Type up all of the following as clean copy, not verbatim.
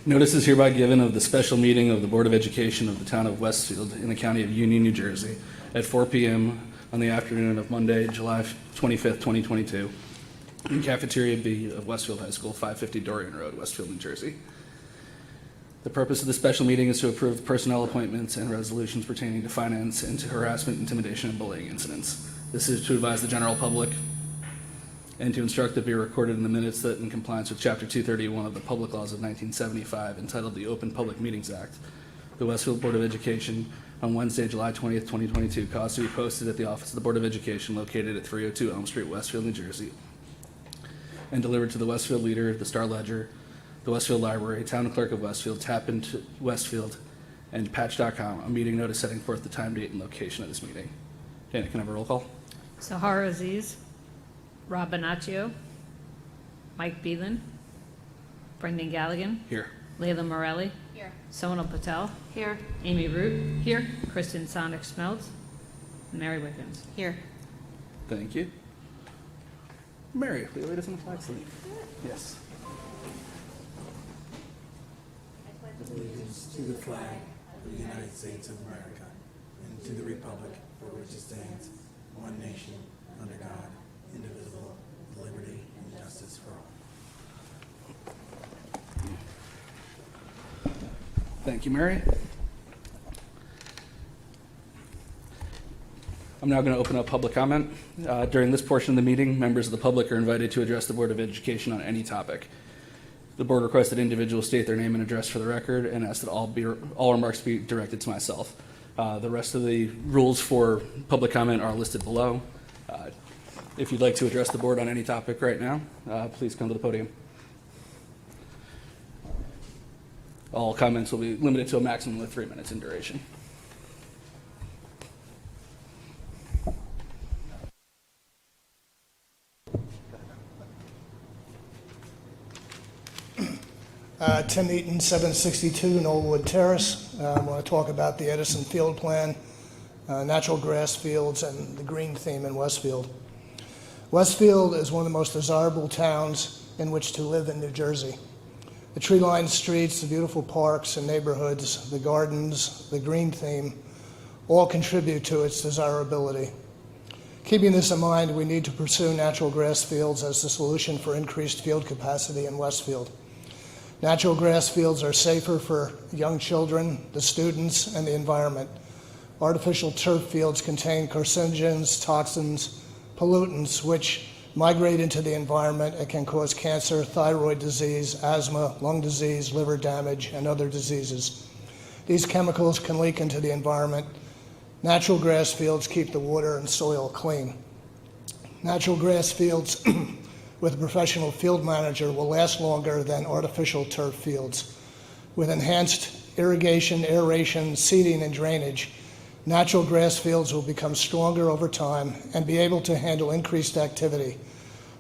Notice is hereby given of the special meeting of the Board of Education of the Town of Westfield in the County of Union, New Jersey at 4 p.m. on the afternoon of Monday, July 25th, 2022 in Cafeteria B of Westfield High School, 550 Dorian Road, Westfield, New Jersey. The purpose of the special meeting is to approve the personnel appointments and resolutions pertaining to finance and to harassment, intimidation, and bullying incidents. This is to advise the general public and to instruct that be recorded in the minutes that in compliance with Chapter 231 of the Public Laws of 1975, entitled the Open Public Meetings Act, the Westfield Board of Education on Wednesday, July 20th, 2022, caused to be posted at the office of the Board of Education located at 302 Elm Street, Westfield, New Jersey, and delivered to the Westfield Leader, the Star Ledger, the Westfield Library, Town Clerk of Westfield, Tap into Westfield, and Patch.com, a meeting notice setting forth the time, date, and location of this meeting. Dana, can I have a roll call? Sahara Aziz, Rob Bonaccio, Mike Beelan, Brendan Galligan, Here. Layla Morelli, Here. Sonal Patel, Here. Amy Root, here, Kristen Sonic Smeltz, Mary Wickens. Here. Thank you. Mary, will you lead us in the flag salute? Yes. Allegiance to the flag of the United States of America and to the republic for which it stands, one nation, under God, indivisible, with liberty and justice for all. Thank you, Mary. I'm now going to open up public comment. During this portion of the meeting, members of the public are invited to address the Board of Education on any topic. The board requests that individuals state their name and address for the record and asks that all remarks be directed to myself. The rest of the rules for public comment are listed below. If you'd like to address the board on any topic right now, please come to the podium. All comments will be limited to a maximum of 3 minutes in duration. Tim Eaton, 762 Knollwood Terrace. I want to talk about the Edison Field Plan, natural grass fields, and the green theme in Westfield. Westfield is one of the most desirable towns in which to live in New Jersey. The tree-lined streets, the beautiful parks and neighborhoods, the gardens, the green theme, all contribute to its desirability. Keeping this in mind, we need to pursue natural grass fields as the solution for increased field capacity in Westfield. Natural grass fields are safer for young children, the students, and the environment. Artificial turf fields contain carcinogens, toxins, pollutants, which migrate into the environment and can cause cancer, thyroid disease, asthma, lung disease, liver damage, and other diseases. These chemicals can leak into the environment. Natural grass fields keep the water and soil clean. Natural grass fields with a professional field manager will last longer than artificial turf fields. With enhanced irrigation, aeration, seeding, and drainage, natural grass fields will become stronger over time and be able to handle increased activity.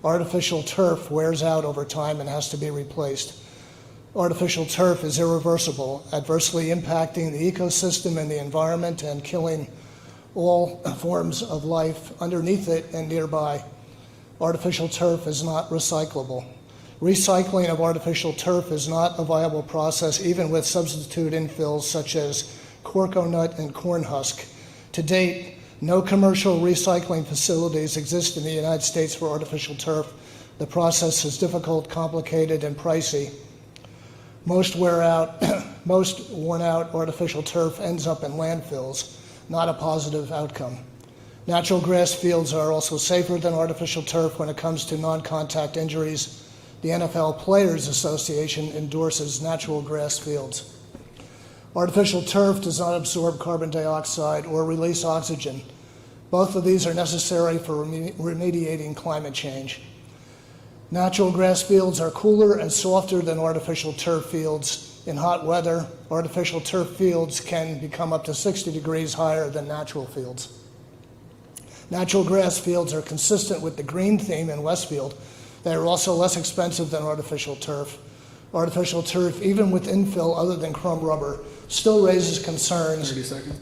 Artificial turf wears out over time and has to be replaced. Artificial turf is irreversible, adversely impacting the ecosystem and the environment and killing all forms of life underneath it and nearby. Artificial turf is not recyclable. Recycling of artificial turf is not a viable process, even with substitute infills such as coconut and corn husk. To date, no commercial recycling facilities exist in the United States for artificial turf. The process is difficult, complicated, and pricey. Most worn out artificial turf ends up in landfills, not a positive outcome. Natural grass fields are also safer than artificial turf when it comes to non-contact injuries. The NFL Players Association endorses natural grass fields. Artificial turf does not absorb carbon dioxide or release oxygen. Both of these are necessary for remediating climate change. Natural grass fields are cooler and softer than artificial turf fields. In hot weather, artificial turf fields can become up to 60 degrees higher than natural fields. Natural grass fields are consistent with the green theme in Westfield. They are also less expensive than artificial turf. Artificial turf, even with infill other than crumb rubber, still raises concerns. 30 seconds.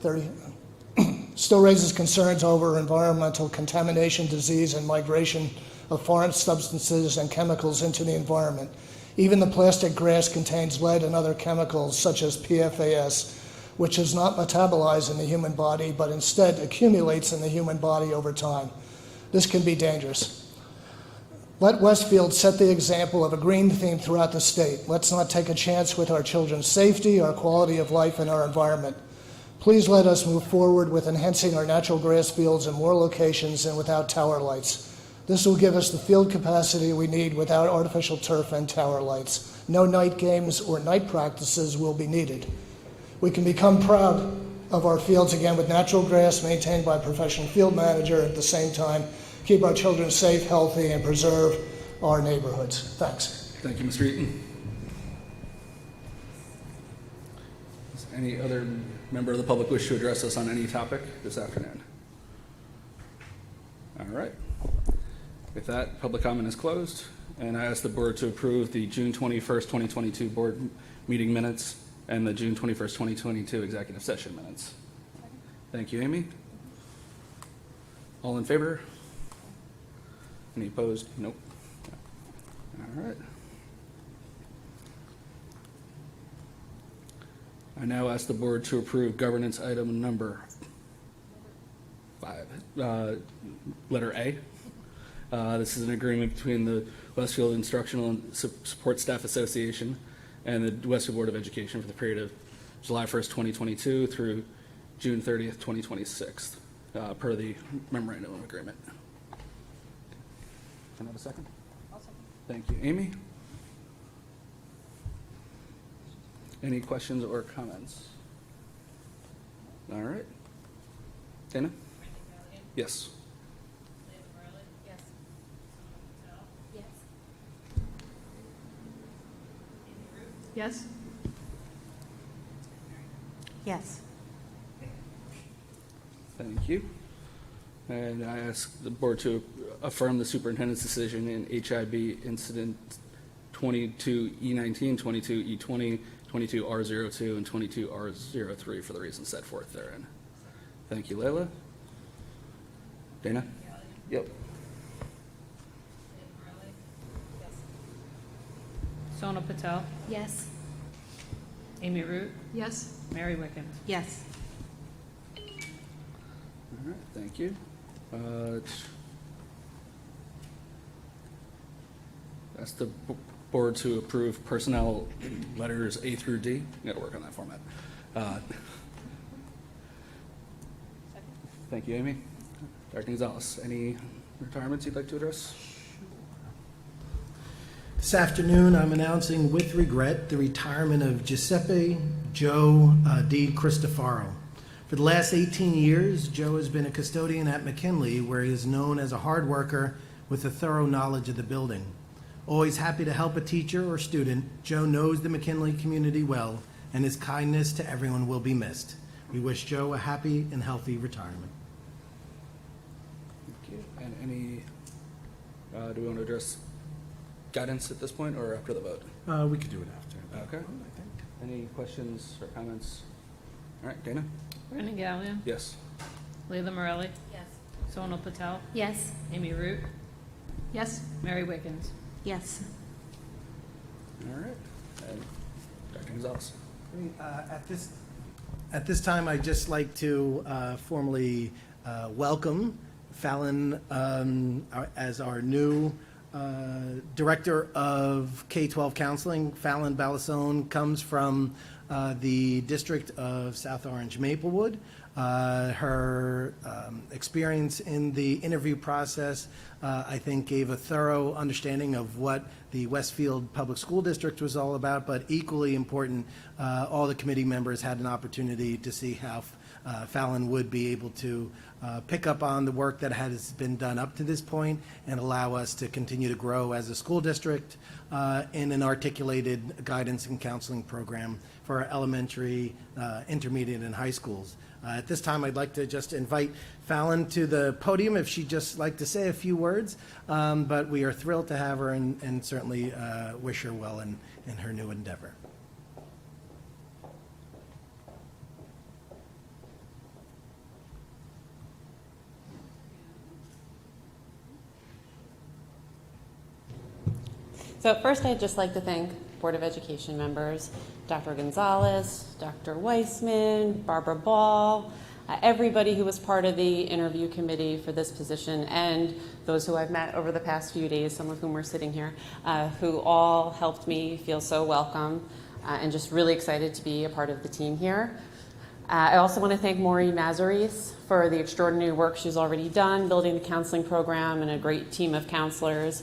30. Still raises concerns over environmental contamination, disease, and migration of foreign substances and chemicals into the environment. Even the plastic grass contains lead and other chemicals such as PFAS, which is not metabolized in the human body, but instead accumulates in the human body over time. This can be dangerous. Let Westfield set the example of a green theme throughout the state. Let's not take a chance with our children's safety, our quality of life, and our environment. Please let us move forward with enhancing our natural grass fields in more locations and without tower lights. This will give us the field capacity we need without artificial turf and tower lights. No night games or night practices will be needed. We can become proud of our fields again with natural grass maintained by a professional field manager, at the same time keep our children safe, healthy, and preserve our neighborhoods. Thanks. Thank you, Mr. Eaton. Does any other member of the public wish to address us on any topic this afternoon? All right. With that, public comment is closed, and I ask the board to approve the June 21st, 2022 board meeting minutes and the June 21st, 2022 executive session minutes. Thank you, Amy. All in favor? Any opposed? Nope. All right. I now ask the board to approve governance item number 5, letter A. This is an agreement between the Westfield Instructional and Support Staff Association and the Westfield Board of Education for the period of July 1st, 2022 through June 30th, 2026, per the memorandum of agreement. Can I have a second? Thank you. Amy? Any questions or comments? All right. Dana? Yes. Yes? Yes. Thank you. And I ask the board to affirm the superintendent's decision in HIB incident 22E19, 22E20, 22R02, and 22R03 for the reasons set forth therein. Thank you, Layla. Dana? Yep. Sona Patel? Yes. Amy Root? Yes. Mary Wickens? Yes. All right, thank you. Ask the board to approve personnel letters A through D. Got to work on that format. Thank you, Amy. Dr. Gonzalez, any retirements you'd like to address? This afternoon, I'm announcing with regret the retirement of Giuseppe Joe D. Cristofaro. For the last 18 years, Joe has been a custodian at McKinley, where he is known as a hard worker with a thorough knowledge of the building. Always happy to help a teacher or student, Joe knows the McKinley community well, and his kindness to everyone will be missed. We wish Joe a happy and healthy retirement. Thank you. And any, do we want to address guidance at this point or after the vote? We could do it after. Okay. I think. Any questions or comments? All right, Dana? Brennan Gallion? Yes. Leila Morelli? Yes. Sona Patel? Yes. Amy Root? Yes. Mary Wickens? Yes. All right. And Dr. Gonzalez? At this time, I'd just like to formally welcome Fallon as our new Director of K-12 Counseling. Fallon Balasone comes from the District of South Orange Maplewood. Her experience in the interview process, I think, gave a thorough understanding of what the Westfield Public School District was all about, but equally important, all the committee members had an opportunity to see how Fallon would be able to pick up on the work that has been done up to this point and allow us to continue to grow as a school district in an articulated guidance and counseling program for our elementary, intermediate, and high schools. At this time, I'd like to just invite Fallon to the podium if she'd just like to say a few words, but we are thrilled to have her and certainly wish her well in her new endeavor. So first, I'd just like to thank Board of Education members, Dr. Gonzalez, Dr. Weissman, Barbara Ball, everybody who was part of the interview committee for this position, and those who I've met over the past few days, some of whom are sitting here, who all helped me feel so welcome and just really excited to be a part of the team here. I also want to thank Maureen Mazaris for the extraordinary work she's already done, building the counseling program and a great team of counselors.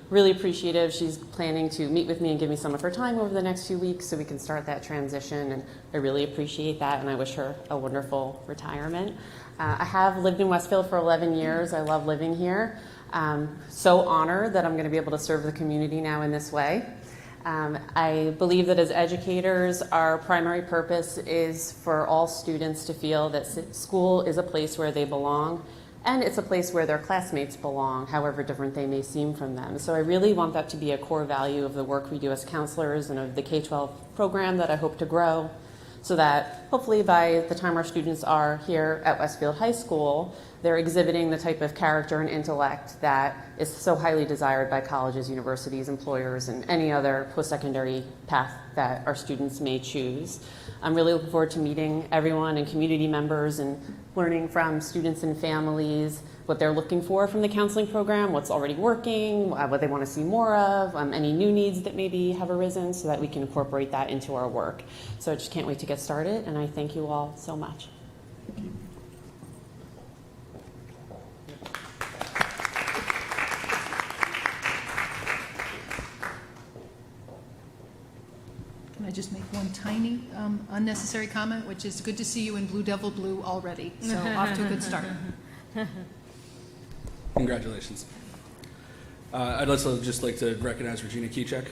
Really appreciative. She's planning to meet with me and give me some of her time over the next few weeks so we can start that transition, and I really appreciate that, and I wish her a wonderful retirement. I have lived in Westfield for 11 years. I love living here. So honored that I'm going to be able to serve the community now in this way. I believe that as educators, our primary purpose is for all students to feel that school is a place where they belong, and it's a place where their classmates belong, however different they may seem from them. So I really want that to be a core value of the work we do as counselors and of the K-12 program that I hope to grow, so that hopefully by the time our students are here at Westfield High School, they're exhibiting the type of character and intellect that is so highly desired by colleges, universities, employers, and any other post-secondary path that our students may choose. I'm really looking forward to meeting everyone and community members and learning from students and families what they're looking for from the counseling program, what's already working, what they want to see more of, any new needs that maybe have arisen, so that we can incorporate that into our work. So I just can't wait to get started, and I thank you all so much. Can I just make one tiny unnecessary comment, which is good to see you in Blue Devil Blue already, so off to a good start. Congratulations. I'd also just like to recognize Regina Keychek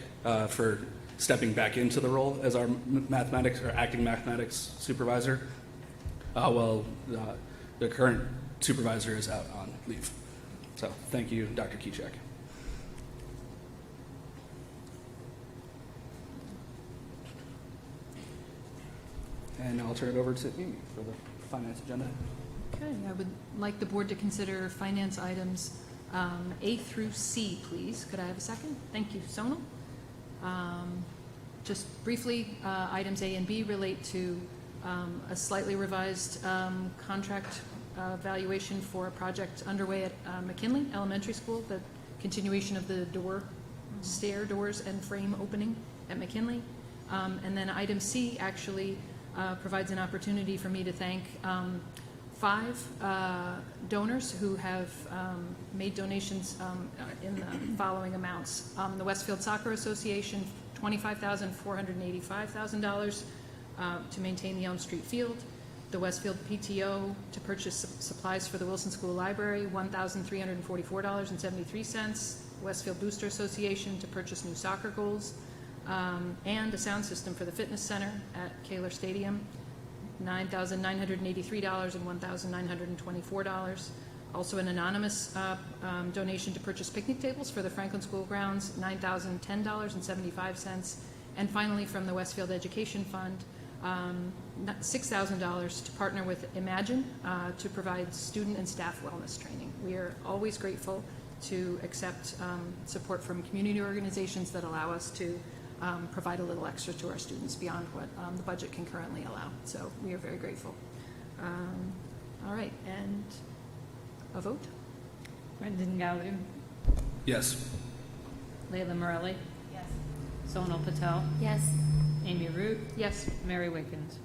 for stepping back into the role as our mathematics or acting mathematics supervisor, while the current supervisor is out on leave. So thank you, Dr. Keychek. And I'll turn it over to Amy for the finance agenda. Okay, I would like the board to consider finance items A through C, please. Could I have a second? Thank you. Sonal? Just briefly, items A and B relate to a slightly revised contract valuation for a project underway at McKinley Elementary School, the continuation of the stair doors and frame opening at McKinley. And then item C actually provides an opportunity for me to thank 5 donors who have made donations in the following amounts. The Westfield Soccer Association, $25,485,000 to maintain the Elm Street Field. The Westfield PTO to purchase supplies for the Wilson School Library, $1,344.73. Westfield Booster Association to purchase new soccer goals. And a sound system for the fitness center at Kaler Stadium, $9,983 and $1,924. Also an anonymous donation to purchase picnic tables for the Franklin School grounds, $9,010.75. And finally, from the Westfield Education Fund, $6,000 to partner with Imagine to provide student and staff wellness training. We are always grateful to accept support from community organizations that allow us to provide a little extra to our students beyond what the budget can currently allow. So we are very grateful. All right, and a vote? Brendan Gallagher, Yes. Layla Morelli. Yes. Sonal Patel, Yes. Amy Root, Yes. Mary Wickens.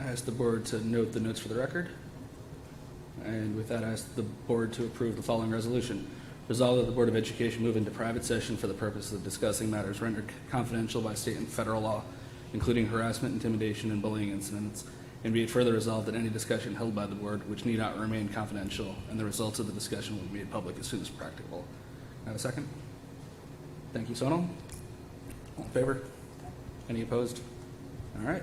I ask the board to note the notes for the record. And with that, I ask the board to approve the following resolution. Resolved that the Board of Education move into private session for the purpose of discussing matters rendered confidential by state and federal law, including harassment, intimidation, and bullying incidents. And be it further resolved that any discussion held by the board, which need not remain confidential, and the results of the discussion will be made public as soon as practicable. Have a second? Thank you, Sonal. All in favor? Any opposed? All right.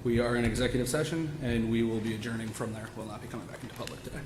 We are in executive session, and we will be adjourning from there. We'll not be coming back into public today.